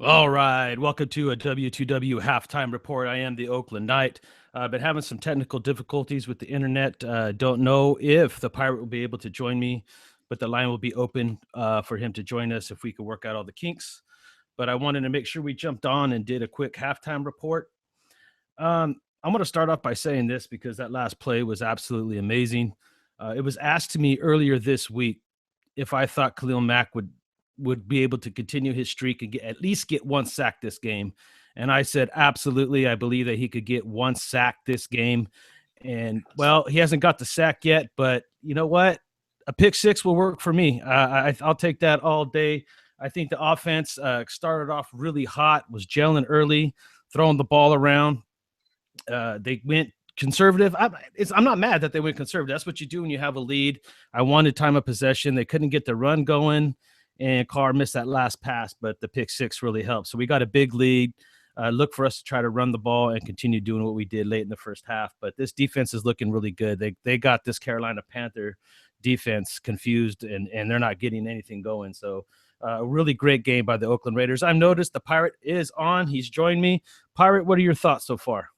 All right, welcome to a W2W halftime report. I am the Oakland Knight. Been having some technical difficulties with the internet. Don't know if the Pirate will be able to join me, but the line will be open for him to join us if we can work out all the kinks. But I wanted to make sure we jumped on and did a quick halftime report. I'm going to start off by saying this because that last play was absolutely amazing. It was asked to me earlier this week if I thought Khalil Mack would be able to continue his streak and at least get one sack this game. And I said, absolutely. I believe that he could get one sack this game. And, well, he hasn't got the sack yet, but you know what? A pick six will work for me. I'll take that all day. I think the offense started off really hot, was gelling early, throwing the ball around. They went conservative. I'm not mad that they went conservative. That's what you do when you have a lead. I wanted time of possession. They couldn't get the run going, and Carr missed that last pass, but the pick six really helped. So we got a big lead. Look for us to try to run the ball and continue doing what we did late in the first half. But this defense is looking really good. They got this Carolina Panther defense confused, and they're not getting anything going. So a really great game by the Oakland Raiders. I've noticed the Pirate is on. He's joined me. Pirate, what are your thoughts so far?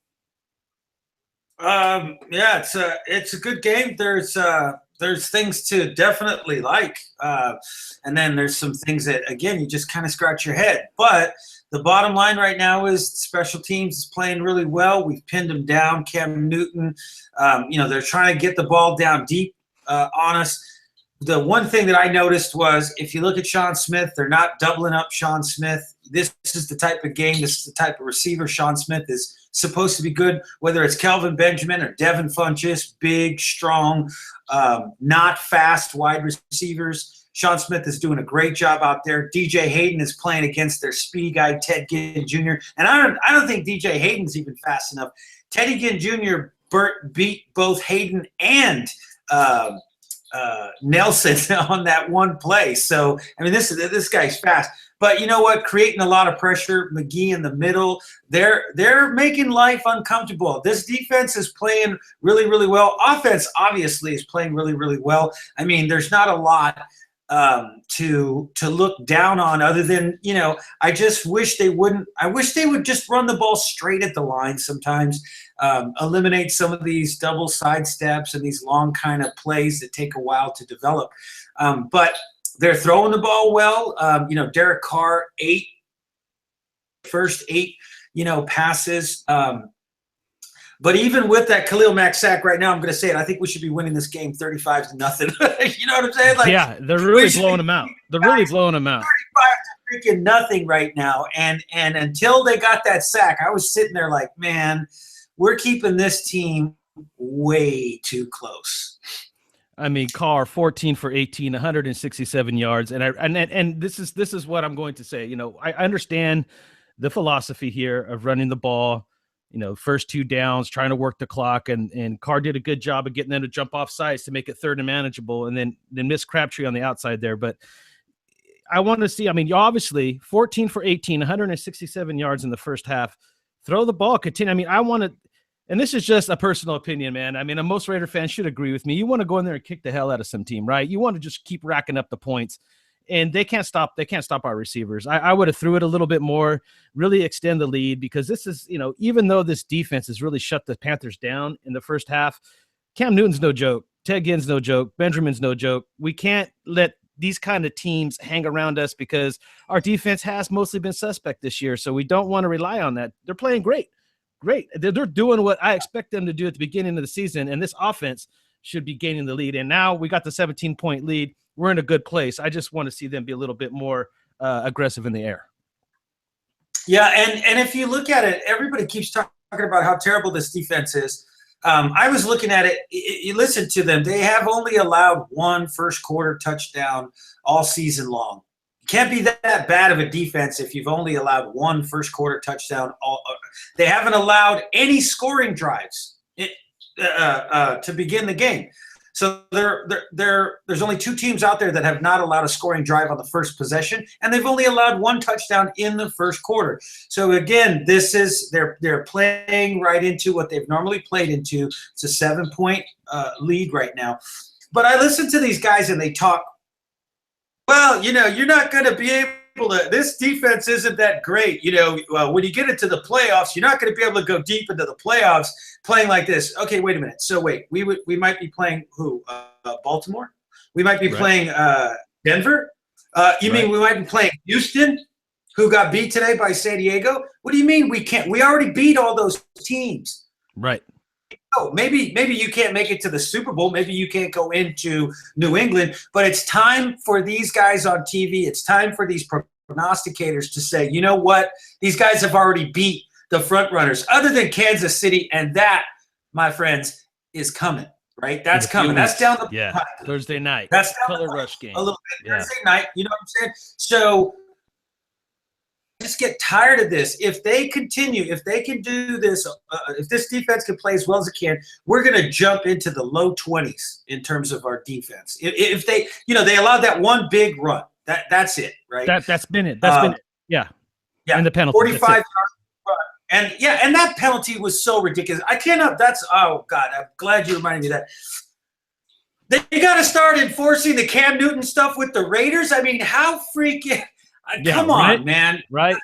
Yeah, it's a good game. There's things to definitely like, and then there's some things that, again, you just kind of scratch your head. But the bottom line right now is special teams is playing really well. We've pinned them down. Cam Newton, they're trying to get the ball down deep on us. The one thing that I noticed was if you look at Sean Smith, they're not doubling up Sean Smith. This is the type of game, this is the type of receiver Sean Smith is supposed to be good, whether it's Kelvin Benjamin or Devin Funchess, big, strong, not fast wide receivers. Sean Smith is doing a great job out there. DJ Hayden is playing against their speedy guy, Ted Ginn Jr. And I don't think DJ Hayden's even fast enough. Teddy Ginn Jr. beat both Hayden and Nelson on that one play. So, I mean, this guy's fast. But you know what? Creating a lot of pressure. McGee in the middle. They're making life uncomfortable. This defense is playing really, really well. Offense, obviously, is playing really, really well. I mean, there's not a lot to look down on other than, I just wish they wouldn't. I wish they would just run the ball straight at the line sometimes. Eliminate some of these double side steps and these long kind of plays that take a while to develop. But they're throwing the ball well. Derek Carr, first eight passes. But even with that Khalil Mack sack right now, I'm going to say it. I think we should be winning this game 35-0. You know what I'm saying? Yeah, they're really blowing them out. They're really blowing them out. 35-0 right now. And until they got that sack, I was sitting there like, man, we're keeping this team way too close. I mean, Carr 14 for 18, 167 yards, and this is what I'm going to say. I understand the philosophy here of running the ball. First two downs, trying to work the clock, and Carr did a good job of getting them to jump off sides to make it third and manageable, and then miss Crabtree on the outside there. But I want to see. I mean, you obviously 14 for 18, 167 yards in the first half. Throw the ball, continue. I mean, I want to. And this is just a personal opinion, man. I mean, most Raider fans should agree with me. You want to go in there and kick the hell out of some team, right? You want to just keep racking up the points, and they can't stop. They can't stop our receivers. I would have threw it a little bit more, really extend the lead, because this is, even though this defense has really shut the Panthers down in the first half, Cam Newton's no joke. Ted Ginn's no joke. Benjamin's no joke. We can't let these kind of teams hang around us because our defense has mostly been suspect this year. So we don't want to rely on that. They're playing great. They're doing what I expect them to do at the beginning of the season, and this offense should be gaining the lead. And now we got the 17-point lead. We're in a good place. I just want to see them be a little bit more aggressive in the air. Yeah, and if you look at it, everybody keeps talking about how terrible this defense is. I was looking at it. You listen to them. They have only allowed one first-quarter touchdown all season long. Can't be that bad of a defense if you've only allowed one first-quarter touchdown. They haven't allowed any scoring drives to begin the game. So there's only two teams out there that have not allowed a scoring drive on the first possession, and they've only allowed one touchdown in the first quarter. So again, they're playing right into what they've normally played into. It's a 7-point lead right now. But I listen to these guys and they talk. Well, you're not going to be able able to. This defense isn't that great. You know, when you get into the playoffs, you're not going to be able to go deep into the playoffs playing like this. Okay, wait a minute. So wait, we might be playing who? Baltimore. We might be playing Denver. You mean we might be playing Houston, who got beat today by San Diego? What do you mean we can't? We already beat all those teams. Right. Oh, maybe you can't make it to the Super Bowl. Maybe you can't go into New England. But it's time for these guys on TV. It's time for these prognosticators to say, you know what? These guys have already beat the front runners, other than Kansas City, and that, my friends, is coming. Right? That's coming. That's down the pipe. Thursday night. That's down color the rush game. A little bit. Thursday night. You know what I'm saying? So just get tired of this. If they continue, if they can do this, if this defense can play as well as it can, we're going to jump into the low 20s in terms of our defense. If they, you know, they allowed that one big run. That's it, right? That's been it. That's been it. Yeah. Yeah. And the penalty. 45 yards. And and that penalty was so ridiculous. I cannot. That's oh God. I'm glad you reminded me of that. They got to start enforcing the Cam Newton stuff with the Raiders. I mean, how freaking. Come on, man. Right.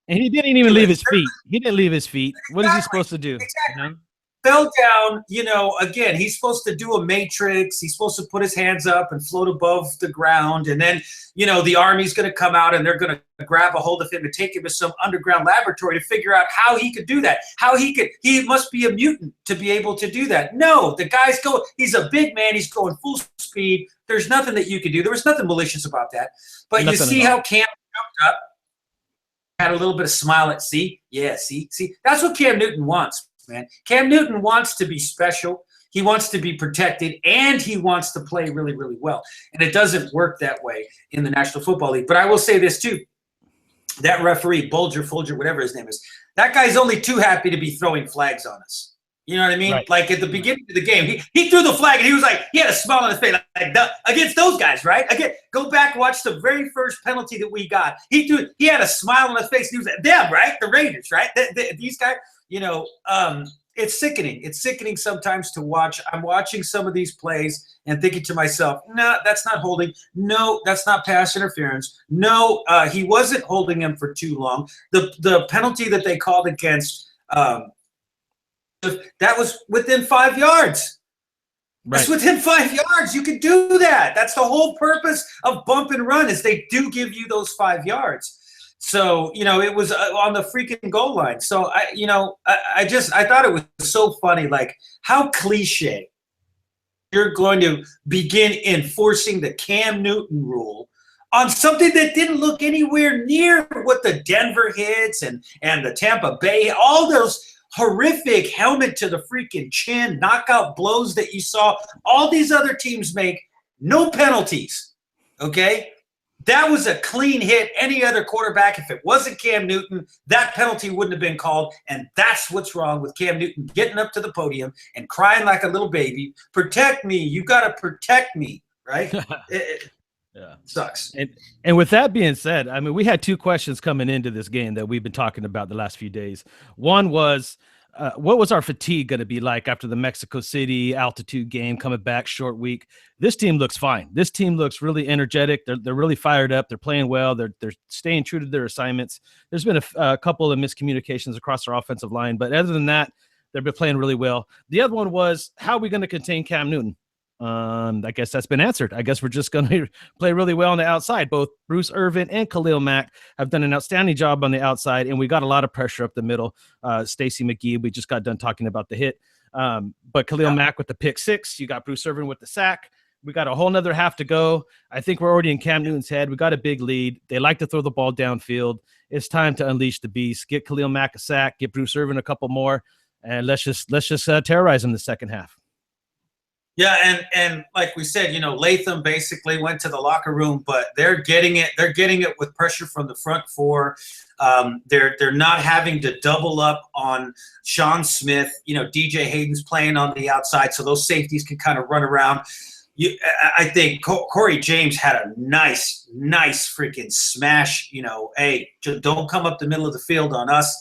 And he didn't even leave his feet. He didn't leave his feet. What is he supposed to do? Exactly. You know? Fell down, you know, again, he's supposed to do a matrix. He's supposed to put his hands up and float above the ground. And then, you know, the Army's going to come out and they're going to grab a hold of him and take him to some underground laboratory to figure out how he could do that. He must be a mutant to be able to do that. No, the guy's he's a big man. He's going full speed. There's nothing that you can do. There was nothing malicious about that. But you see how Cam jumped up, had a little bit of smile at see, that's what Cam Newton wants, man. Cam Newton wants to be special. He wants to be protected, and he wants to play really, really well. And it doesn't work that way in the National Football League. But I will say this too: that referee, Folger, whatever his name is, that guy's only too happy to be throwing flags on us. You know what I mean? Right. Like at the beginning of the game, he threw the flag and he was like, he had a smile on his face, like against those guys, right? Again, go back, watch the very first penalty that we got. He had a smile on his face. And he was like, them, right? The Raiders, right? These guys, you know, it's sickening. It's sickening sometimes to watch. I'm watching some of these plays and thinking to myself, no, that's not holding. No, that's not pass interference. No, he wasn't holding him for too long. The penalty that they called against that was within 5 yards. Right. That's within 5 yards. You can do that. That's the whole purpose of bump and run is they do give you those 5 yards. So, you know, it was on the freaking goal line. So, I thought it was so funny, like how cliche you're going to begin enforcing the Cam Newton rule on something that didn't look anywhere near what the Denver hits and the Tampa Bay, all those horrific helmet to the freaking chin, knockout blows that you saw all these other teams make, no penalties, okay? That was a clean hit. Any other quarterback, if it wasn't Cam Newton, that penalty wouldn't have been called, and that's what's wrong with Cam Newton getting up to the podium and crying like a little baby. Protect me. You got to protect me, right? Yeah, sucks. And with that being said, I mean, we had two questions coming into this game that we've been talking about the last few days. One was, what was our fatigue going to be like after the Mexico City altitude game coming back short week? This team looks fine. This team looks really energetic. They're really fired up. They're playing well. They're staying true to their assignments. There's been a couple of miscommunications across our offensive line, but other than that, they've been playing really well. The other one was, how are we going to contain Cam Newton? I guess that's been answered. I guess we're just going to play really well on the outside. Both Bruce Irvin and Khalil Mack have done an outstanding job on the outside, and we got a lot of pressure up the middle. Stacey McGee, we just got done talking about the hit. But Khalil Mack with the pick six. You got Bruce Irvin with the sack. We got a whole nother half to go. I think we're already in Cam Newton's head. We got a big lead. They like to throw the ball downfield. It's time to unleash the beast. Get Khalil Mack a sack. Get Bruce Irvin a couple more, and let's just terrorize him the second half. Yeah, and like we said, you know, Latham basically went to the locker room, but they're getting it. They're getting it with pressure from the front four. They're not having to double up on Sean Smith. You know, DJ Hayden's playing on the outside, so those safeties can kind of run around. I think Corey James had a nice freaking smash. You know, hey, don't come up the middle of the field on us.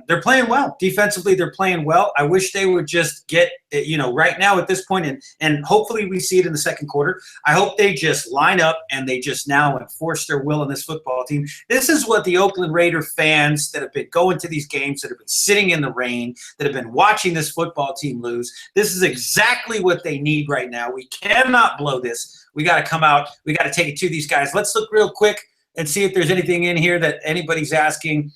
They're playing well. Defensively, they're playing well. I wish they would just get, right now at this point, and hopefully we see it in the second quarter. I hope they just line up and they just now enforce their will on this football team. This is what the Oakland Raider fans that have been going to these games, that have been sitting in the rain, that have been watching this football team lose, this is exactly what they need right now. We cannot blow this. We got to come out. We got to take it to these guys. Let's look real quick and see if there's anything in here that anybody's asking.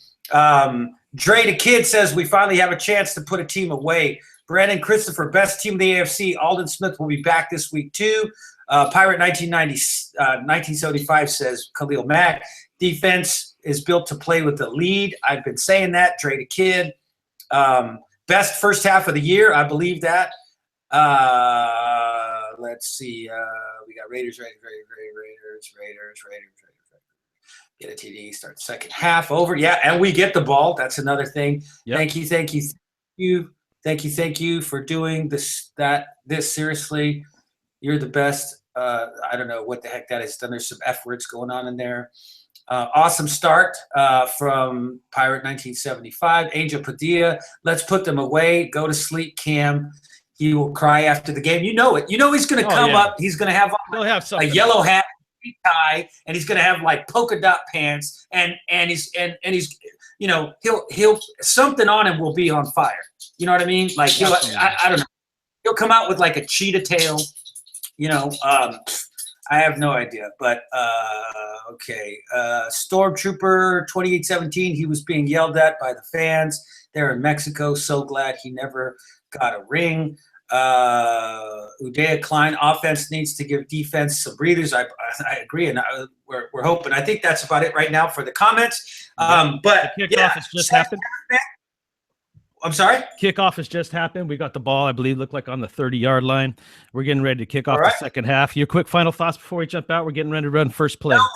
Dre the Kid says we finally have a chance to put a team away. Brandon Christopher, best team in the AFC. Alden Smith will be back this week too. Pirate 1975 says Khalil Mack. Defense is built to play with the lead. I've been saying that. Dre the Kid. Best first half of the year. I believe that. Let's see. We got Raiders. Get a TD, start second half over. Yeah, and we get the ball. That's another thing. Yep. Thank you for doing this. Seriously, you're the best. I don't know what the heck that is. Then there's some F words going on in there. Awesome start from Pirate 1975. Angel Padilla, let's put them away. Go to sleep, Cam. He will cry after the game. You know it. You know he's going to come up. He's going to have a yellow hat, tie, and he's going to have like polka dot pants, and he's he'll something on him will be on fire. You know what I mean? Like I don't know. He'll come out with like a cheetah tail. I have no idea, but okay. Stormtrooper 2817. He was being yelled at by the fans there in Mexico. So glad he never got a ring. Udaya Klein, offense needs to give defense some breathers. I agree, and we're hoping. I think that's about it right now for the comments. But the kickoff has just happened. I'm sorry? Kickoff has just happened. We got the ball, I believe, looked like on the 30-yard line. We're getting ready to kick off the second half. Your quick final thoughts before we jump out? We're getting ready to run first play. No, man,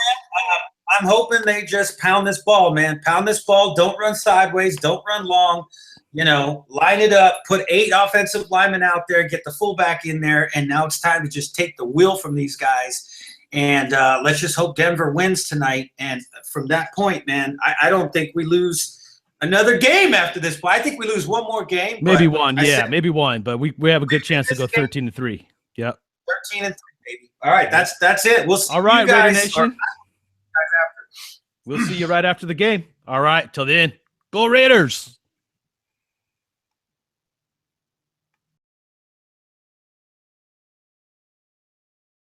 I'm hoping they just pound this ball, man. Pound this ball. Don't run sideways. Don't run long. Line it up, put 8 offensive linemen out there, get the fullback in there, and now it's time to just take the wheel from these guys. And let's just hope Denver wins tonight. And from that point, man, I don't think we lose another game after this. I think we lose one more game. Maybe one, maybe one. But we have a good chance to go 13-3. Yep. 13-3, baby. All right, that's it. We'll see you guys. Raider Nation. We'll see you right after the game. All right, till then, go Raiders.